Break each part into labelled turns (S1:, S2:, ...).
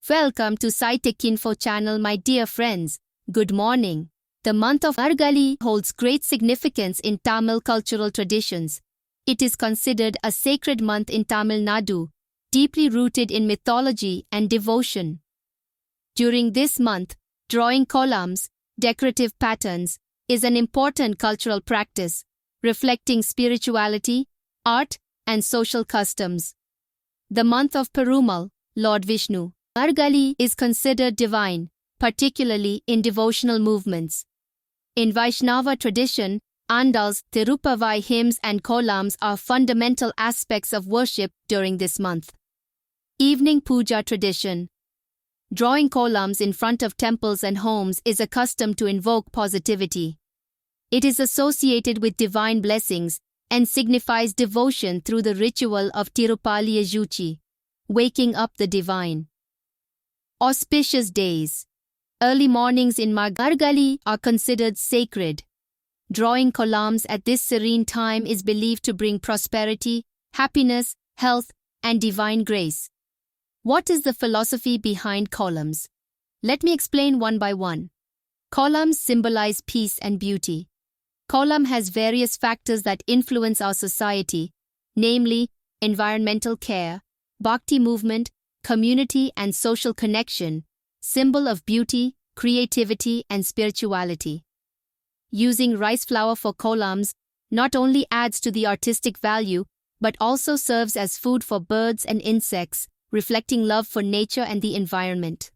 S1: Welcome to saitechinfo channel, my dear friends. Good morning. The month of Margazhi holds great significance in Tamil cultural traditions. It is considered a sacred month in Tamil Nadu, deeply rooted in mythology and devotion. During this month, drawing kolams, decorative patterns, is an important cultural practice, reflecting spirituality, art, and social customs. The month of Perumal, Lord Vishnu, Margazhi is considered divine, particularly in devotional movements. In Vaishnava tradition, Andals, Tirupavai hymns and kolams are fundamental aspects of worship during this month. Evening puja tradition. Drawing kolams in front of temples and homes is a custom to invoke positivity. It is associated with divine blessings and signifies devotion through the ritual of Tirupali, waking up the divine. Auspicious days. Early mornings in Margazhi are considered sacred. Drawing kolams at this serene time is believed to bring prosperity, happiness, health, and divine grace. What is the philosophy behind kolams? Let me explain one by one. Kolams symbolize peace and beauty. Kolam has various factors that influence our society, namely environmental care, bhakti movement, community and social connection, symbol of beauty, creativity and spirituality. Using rice flour for kolams not only adds to the artistic value but also serves as food for birds and insects, reflecting love for nature and the environment.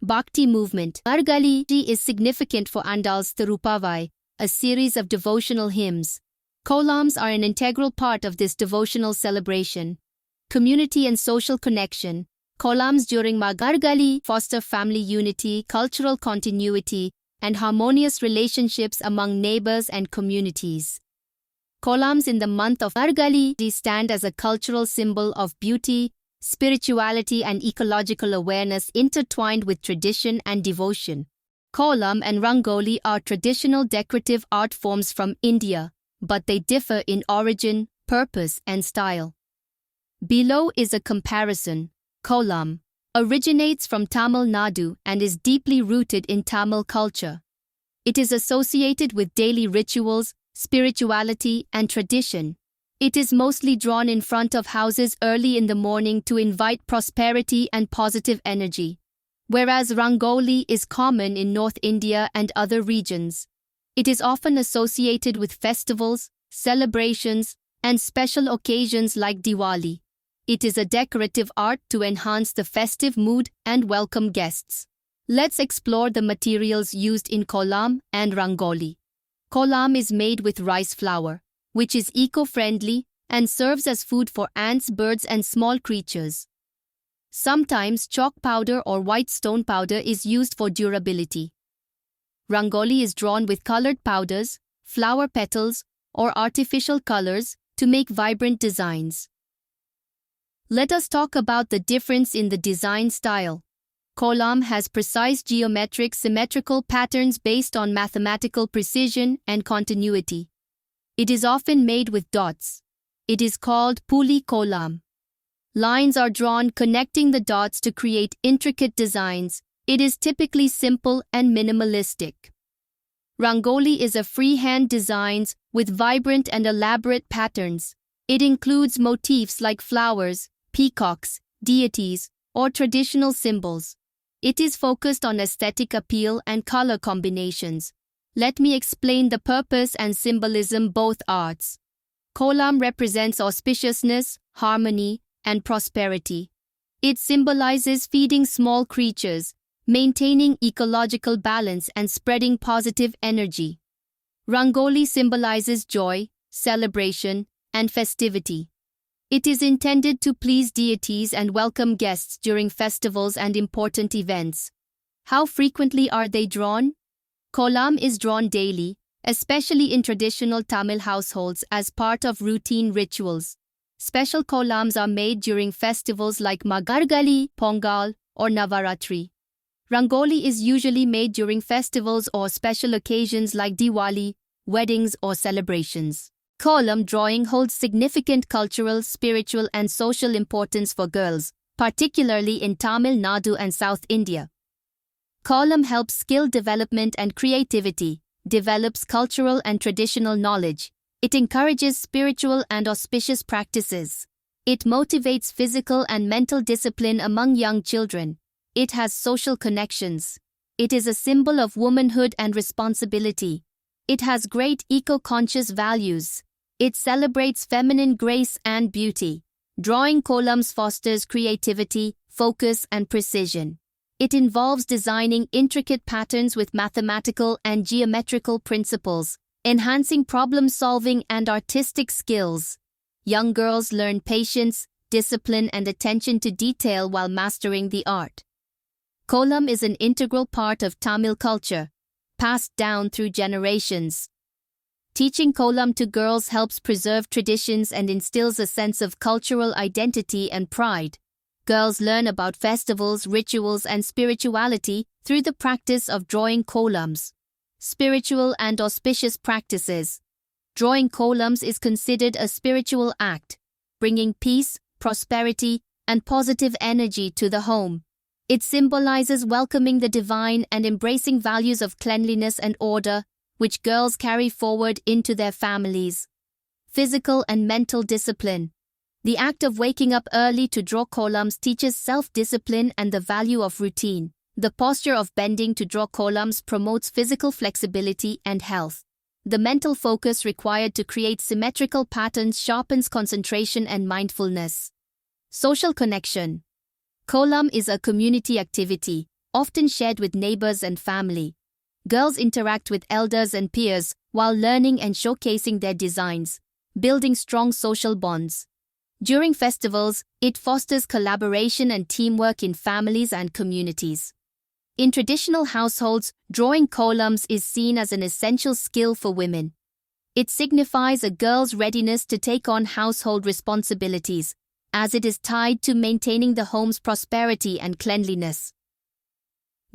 S1: Bhakti movement. Margazhi is significant for Andals Tirupavai, a series of devotional hymns. Kolams are an integral part of this devotional celebration. Community and social connection. Kolams during Margazhi foster family unity, cultural continuity, and harmonious relationships among neighbors and communities. Kolams in the month of Margazhi stand as a cultural symbol of beauty, spirituality, and ecological awareness intertwined with tradition and devotion. Kolam and Rangoli are traditional decorative art forms from India, but they differ in origin, purpose, and style. Below is a comparison. Kolam originates from Tamil Nadu and is deeply rooted in Tamil culture. It is associated with daily rituals, spirituality, and tradition. It is mostly drawn in front of houses early in the morning to invite prosperity and positive energy, whereas Rangoli is common in North India and other regions. It is often associated with festivals, celebrations, and special occasions like Diwali. It is a decorative art to enhance the festive mood and welcome guests. Let's explore the materials used in kolam and rangoli. Kolam is made with rice flour, which is eco-friendly and serves as food for ants, birds, and small creatures. Sometimes chalk powder or white stone powder is used for durability. Rangoli is drawn with colored powders, flower petals, or artificial colors to make vibrant designs. Let us talk about the difference in the design style. Kolam has precise geometric symmetrical patterns based on mathematical precision and continuity. It is often made with dots. It is called puli kolam. Lines are drawn connecting the dots to create intricate designs. It is typically simple and minimalistic. Rangoli is a freehand designs with vibrant and elaborate patterns. It includes motifs like flowers, peacocks, deities, or traditional symbols. It is focused on aesthetic appeal and color combinations. Let me explain the purpose and symbolism both arts. Kolam represents auspiciousness, harmony, and prosperity. It symbolizes feeding small creatures, maintaining ecological balance and spreading positive energy. Rangoli symbolizes joy, celebration, and festivity. It is intended to please deities and welcome guests during festivals and important events. How frequently are they drawn? Kolam is drawn daily, especially in traditional Tamil households as part of routine rituals. Special kolams are made during festivals like Margazhi, Pongal, or Navaratri. Rangoli is usually made during festivals or special occasions like Diwali, weddings, or celebrations. Kolam drawing holds significant cultural, spiritual, and social importance for girls, particularly in Tamil Nadu and South India. Kolam helps skill development and creativity, develops cultural and traditional knowledge. It encourages spiritual and auspicious practices. It motivates physical and mental discipline among young children. It has social connections. It is a symbol of womanhood and responsibility. It has great eco-conscious values. It celebrates feminine grace and beauty. Drawing kolams fosters creativity, focus, and precision. It involves designing intricate patterns with mathematical and geometrical principles, enhancing problem-solving and artistic skills. Young girls learn patience, discipline, and attention to detail while mastering the art. Kolam is an integral part of Tamil culture, passed down through generations. Teaching kolam to girls helps preserve traditions and instills a sense of cultural identity and pride. Girls learn about festivals, rituals, and spirituality through the practice of drawing kolams. Spiritual and auspicious practices. Drawing kolams is considered a spiritual act, bringing peace, prosperity, and positive energy to the home. It symbolizes welcoming the divine and embracing values of cleanliness and order, which girls carry forward into their families. Physical and mental discipline. The act of waking up early to draw kolams teaches self-discipline and the value of routine. The posture of bending to draw kolams promotes physical flexibility and health. The mental focus required to create symmetrical patterns sharpens concentration and mindfulness. Social connection. Kolam is a community activity, often shared with neighbors and family. Girls interact with elders and peers while learning and showcasing their designs, building strong social bonds. During festivals, it fosters collaboration and teamwork in families and communities. In traditional households, drawing kolams is seen as an essential skill for women. It signifies a girl's readiness to take on household responsibilities, as it is tied to maintaining the home's prosperity and cleanliness.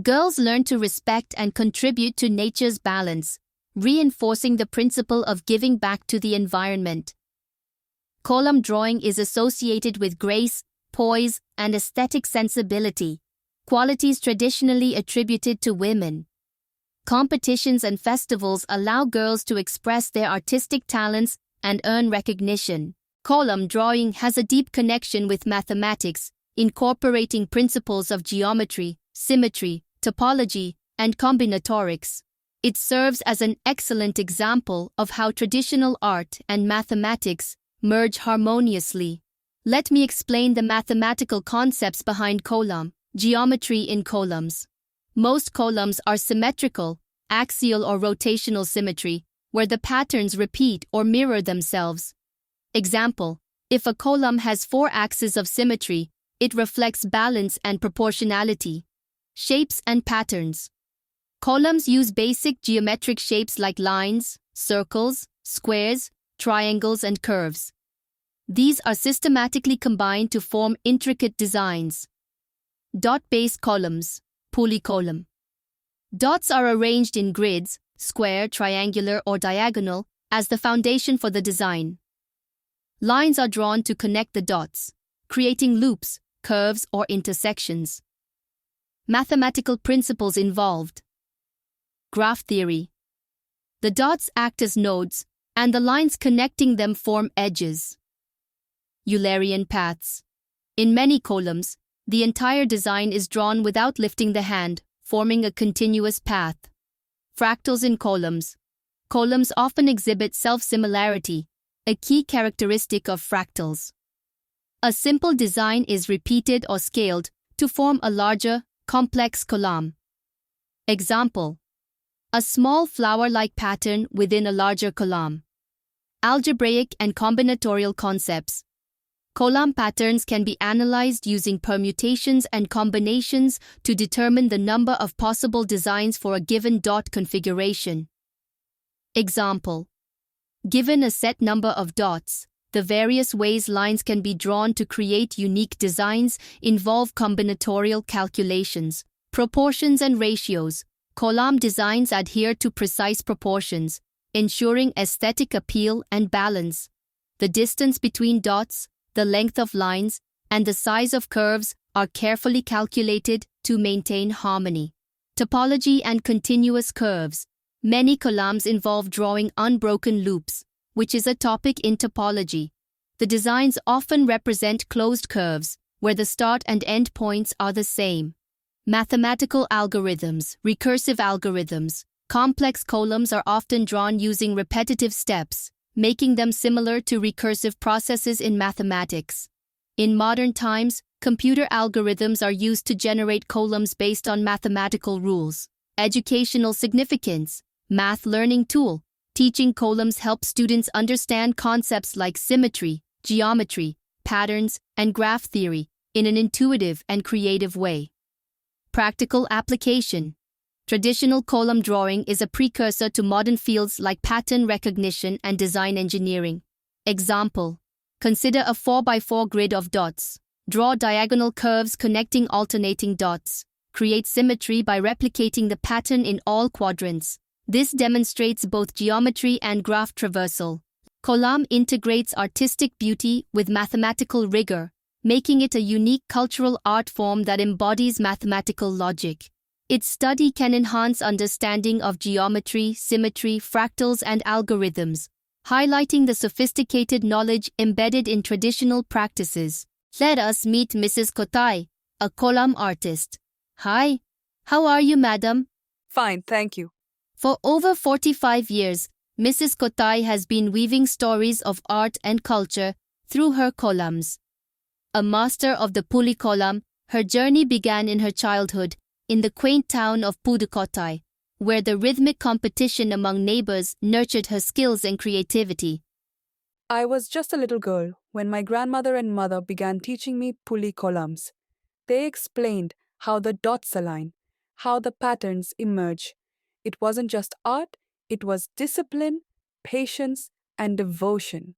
S1: Girls learn to respect and contribute to nature's balance, reinforcing the principle of giving back to the environment. Kolam drawing is associated with grace, poise, and aesthetic sensibility, qualities traditionally attributed to women. Competitions and festivals allow girls to express their artistic talents and earn recognition. Kolam drawing has a deep connection with mathematics, incorporating principles of geometry, symmetry, topology, and combinatorics. It serves as an excellent example of how traditional art and mathematics merge harmoniously. Let me explain the mathematical concepts behind kolam. Geometry in kolams. Most kolams are symmetrical, axial or rotational symmetry, where the patterns repeat or mirror themselves. Example: if a kolam has 4 axes of symmetry, it reflects balance and proportionality. Shapes and patterns. Kolams use basic geometric shapes like lines, circles, squares, triangles, and curves. These are systematically combined to form intricate designs. Dot-based columns, polycolumn. Dots are arranged in grids, square, triangular, or diagonal, as the foundation for the design. Lines are drawn to connect the dots, creating loops, curves, or intersections. Mathematical principles involved. Graph theory. The dots act as nodes, and the lines connecting them form edges. Eulerian paths. In many kolams, the entire design is drawn without lifting the hand, forming a continuous path. Fractals in kolams. Kolams often exhibit self-similarity, a key characteristic of fractals. A simple design is repeated or scaled to form a larger, complex kolam. Example: a small flower-like pattern within a larger kolam. Algebraic and combinatorial concepts. Kolam patterns can be analyzed using permutations and combinations to determine the number of possible designs for a given dot configuration. Example: given a set number of dots, the various ways lines can be drawn to create unique designs involve combinatorial calculations, proportions, and ratios. Kolam designs adhere to precise proportions, ensuring aesthetic appeal and balance. The distance between dots, the length of lines, and the size of curves are carefully calculated to maintain harmony. Topology and continuous curves. Many kolams involve drawing unbroken loops, which is a topic in topology. The designs often represent closed curves, where the start and end points are the same. Mathematical algorithms, recursive algorithms. Complex kolams are often drawn using repetitive steps, making them similar to recursive processes in mathematics. In modern times, computer algorithms are used to generate kolams based on mathematical rules. Educational significance. Math learning tool. Teaching kolams helps students understand concepts like symmetry, geometry, patterns, and graph theory in an intuitive and creative way. Practical application. Traditional kolam drawing is a precursor to modern fields like pattern recognition and design engineering. Example: consider a 4x4 grid of dots. Draw diagonal curves connecting alternating dots. Create symmetry by replicating the pattern in all quadrants. This demonstrates both geometry and graph traversal. Kolam integrates artistic beauty with mathematical rigor, making it a unique cultural art form that embodies mathematical logic. Its study can enhance understanding of geometry, symmetry, fractals, and algorithms, highlighting the sophisticated knowledge embedded in traditional practices. Let us meet Mrs. Kothai, a kolam artist. Hi, how are you, madam?
S2: Fine, thank you.
S1: For over 45 years, Mrs. Kothai has been weaving stories of art and culture through her kolams. A master of the Puli Kolam, her journey began in her childhood, in the quaint town of Pudukkottai, where the rhythmic competition among neighbors nurtured her skills and creativity.
S2: I was just a little girl when my grandmother and mother began teaching me Puli Kolams. They explained how the dots align, how the patterns emerge. It wasn't just art, it was discipline, patience, and devotion.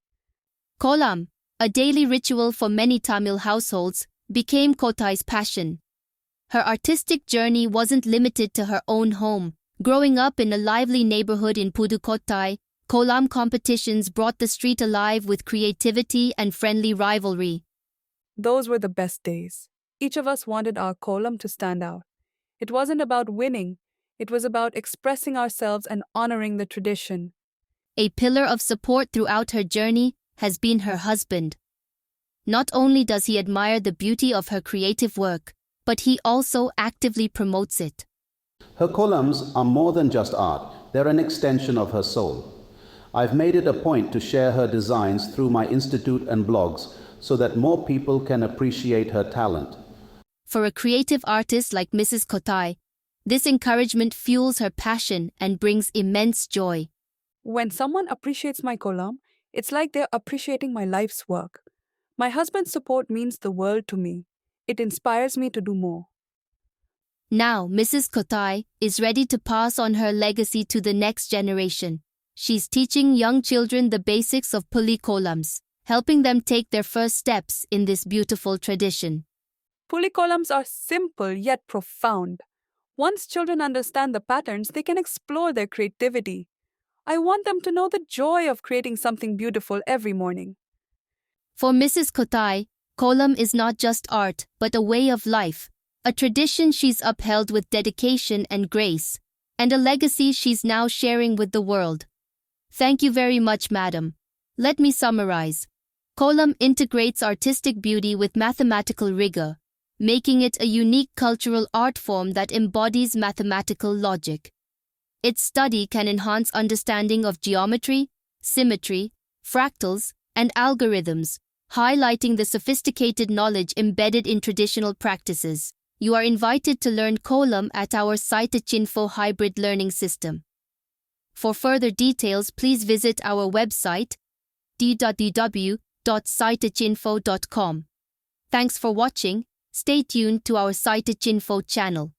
S1: Kolam, a daily ritual for many Tamil households, became Kothai's passion. Her artistic journey wasn't limited to her own home. Growing up in a lively neighborhood in Pudukkottai, kolam competitions brought the street alive with creativity and friendly rivalry.
S2: Those were the best days. Each of us wanted our kolam to stand out. It wasn't about winning, it was about expressing ourselves and honoring the tradition.
S1: A pillar of support throughout her journey has been her husband. Not only does he admire the beauty of her creative work, but he also actively promotes it.
S3: Her kolams are more than just art, they're an extension of her soul. I've made it a point to share her designs through my institute and blogs so that more people can appreciate her talent.
S1: For a creative artist like Mrs. Kothai, this encouragement fuels her passion and brings immense joy.
S2: When someone appreciates my kolam, it's like they're appreciating my life's work. My husband's support means the world to me. It inspires me to do more.
S1: Now, Mrs. Kothai is ready to pass on her legacy to the next generation. She's teaching young children the basics of Puli Kolams, helping them take their first steps in this beautiful tradition.
S2: Puli Kolams are simple yet profound. Once children understand the patterns, they can explore their creativity. I want them to know the joy of creating something beautiful every morning.
S1: For Mrs. Kothai, kolam is not just art, but a way of life, a tradition she's upheld with dedication and grace, and a legacy she's now sharing with the world. Thank you very much, madam. Let me summarize. Kolam integrates artistic beauty with mathematical rigor, making it a unique cultural art form that embodies mathematical logic. Its study can enhance understanding of geometry, symmetry, fractals, and algorithms, highlighting the sophisticated knowledge embedded in traditional practices. You are invited to learn kolam at our saitechinfo hybrid learning system. For further details, please visit our website www.saitechinfo.com. Thanks for watching. Stay tuned to our Saitechinfo channel.